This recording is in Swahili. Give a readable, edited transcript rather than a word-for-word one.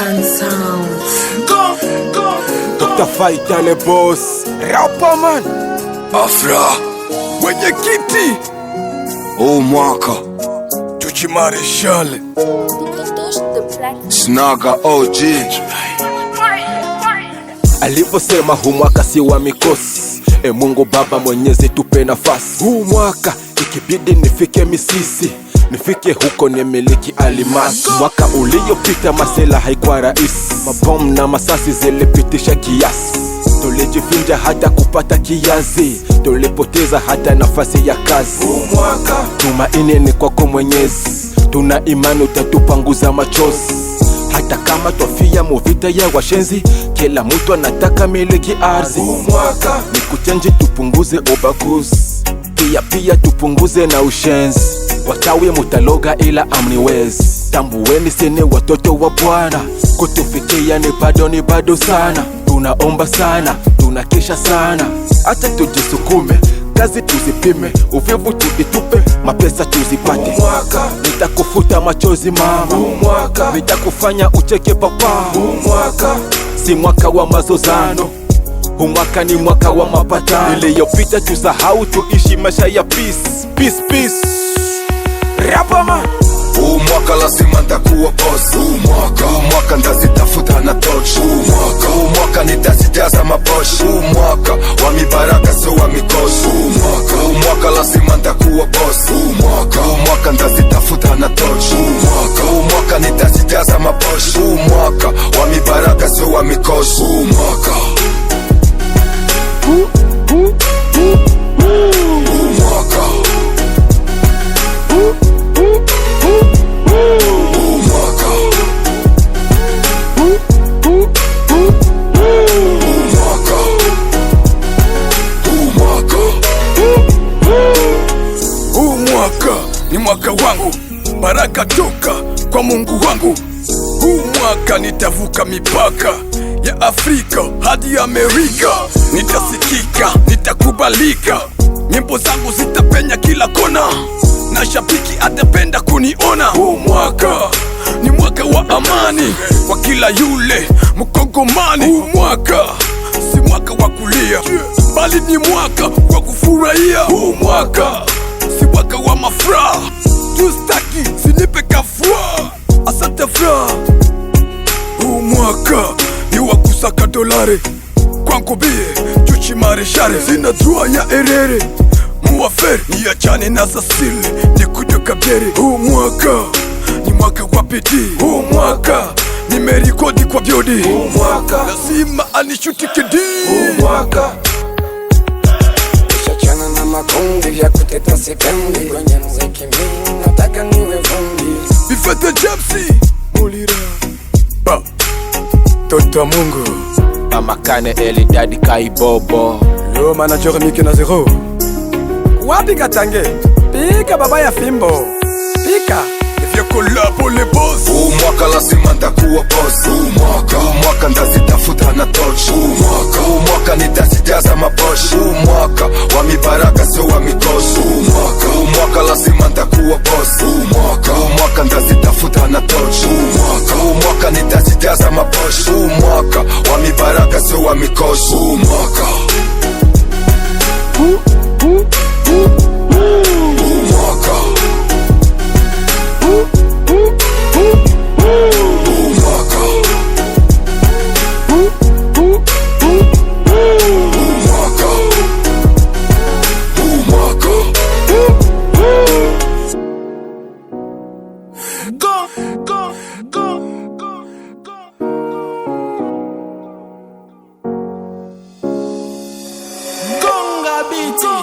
African sound. Dr. Faita le boss, rapper man, Afra, mwenye kiti, mwaka, Chuchi Marshall, Snaga OG. Alivyosema huu mwaka si wa mikosi, Mungu Baba Mwenyezi tupe nafasi. Huu mwaka ikibidi nifike Misisi, nifike huko nimiliki alimasi. Mwaka uliopita masela haikuwa rahisi, mabomu na masasi zilipitisha kiasi. Tulijifinja hata kupata kiazi, tulipoteza hata nafasi ya kazi. Huu mwaka tumaini ni kwako Mwenyezi, tuna imani utatupanguza machozi. Hata kama twafia muvita ya washenzi, kila mtu anataka miliki ardhi. Huu mwaka ni kuchenji, tupunguze ubaguzi, pia tupunguze na ushenzi. Wachawi mutaloga ila amniwezi, tambueni sini watoto wa Bwana. Kutufikia ni bado sana, tunaomba sana, tunakesha sana. Acha tujisukume, kazi tuzipime, uvivu tuvitupe, mapesa tuzipate. Mwaka nitakufuta machozi mama, mwaka nitakufanya ucheke papa. Mwaka si mwaka wa mazozano, mwaka ni mwaka wa mapatano. Iliyopita tusahau, tuishi maisha ya peace, peace, peace. Rapper man, mwaka lazima nitakuwa boss. Mwaka ndazitafuta na torch. Mwaka nitazijaza mabosh. Mwaka wa mibaraka sio wa mikosi. Mwaka lazima nitakuwa boss. Mwaka ndazitafuta na torch. Mwaka nitazijaza mabosh. Mwaka wa mibaraka sio wa mikosi. ni mwaka wangu, baraka toka kwa Mungu wangu. Huu mwaka nitavuka mipaka ya Afrika hadi Amerika. Nitasikika, nitakubalika, nyimbo zangu zitapenya kila kona, na shabiki atapenda kuniona. Huu mwaka ni mwaka wa amani kwa kila yule Mkongomani. Huu mwaka si mwaka wa kulia, bali ni mwaka wa kufurahia. Huu mwaka si mwaka wa mafra, justaki sinipe kafra, asante fra. Huu mwaka ni wa kusaka dolare, kwangu bie Chuchi Marshall. Sina drua ya erere, muaferi ni achane na zasile, ni kujo kabyere. Huu mwaka ni mwaka wa bidii. Huu mwaka nimerikodi kwa biodi. Huu mwaka lazima anishuti kidi. Huu mwaka chana na makundi vya kuteta sekendi, kwenye mziki mimi nataka niwe fundi. Bifete Japsi Mulira ba Toto Mungu Amakane Eli Daddy Kaibobo Yo manager Miki na zero. Wapi Katange? Pika baba ya fimbo, pika vya kolabo le boss. Mwaka lazima nitakuwa boss. Mwaka ndazitafuta na torch. Mwaka nitazijaza mabosh. Mwaka wa mibaraka sio wa mikosi. Mwaka lazima nitakuwa boss. Mwaka ndazitafuta na torch. Mwaka nitazijaza mabosh. Mwaka wa mibaraka sio wa mikosi. Mwaka Tonga biti.